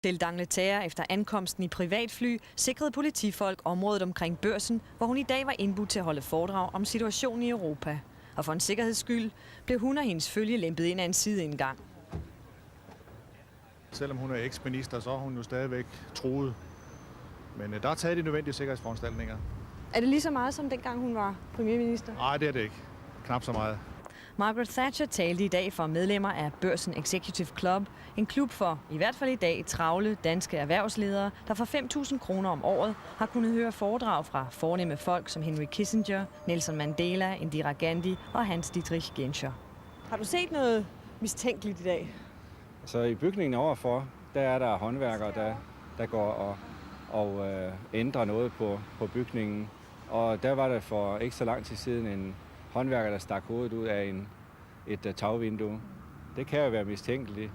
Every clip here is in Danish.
Til d'Angleterre efter ankomsten i privatfly sikrede politifolk området omkring Børsen, hvor hun i dag var indbudt til at holde foredrag om situationen i Europa. Og for en sikkerheds skyld blev hun og hendes følge lempet ind af en sideindgang. Selvom hun er eksminister, så er hun jo stadigvæk truet. Men der er taget de nødvendige sikkerhedsforanstaltninger. Er det lige så meget som dengang hun var premierminister? Nej, det er det ikke. Knap så meget. Margaret Thatcher talte i dag for medlemmer af Børsen Executive Club, en klub for, i hvert fald i dag, travle danske erhvervsledere, der for 5.000 kroner om året har kunnet høre foredrag fra fornemme folk som Henry Kissinger, Nelson Mandela, Indira Gandhi og Hans Dietrich Genscher. Har du set noget mistænkeligt i dag? Så i bygningen overfor, der er der håndværkere, der går og ændrer noget på bygningen. Og der var der for ikke så lang tid siden en håndværker, der stak hovedet ud af et tagvindue. Det kan jo være mistænkeligt.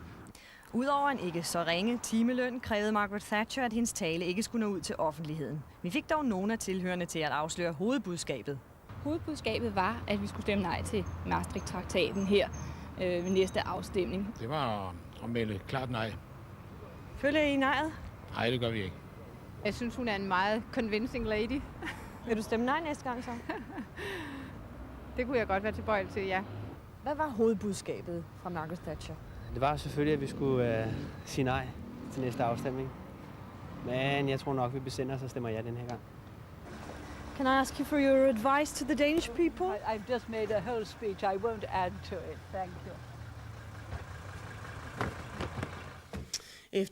Udover en ikke så ringe timeløn, krævede Margaret Thatcher, at hendes tale ikke skulle nå ud til offentligheden. Vi fik dog nogle af tilhørende til at afsløre hovedbudskabet. Hovedbudskabet var, at vi skulle stemme nej til Maastricht-traktaten her ved næste afstemning. Det var at melde klart nej. Følger I nejet? Nej, det gør vi ikke. Jeg synes, hun er en meget convincing lady. Vil du stemme nej næste gang så? Det kunne jeg godt være tilbøjelig til, ja. Hvad var hovedbudskabet fra Margaret Thatcher? Det var selvfølgelig, at vi skulle sige nej til næste afstemning. Men jeg tror nok, vi besender os og stemmer ja den her gang. Can I ask you for your advice to the Danish people? I've just made a whole speech. I won't add to it. Thank you.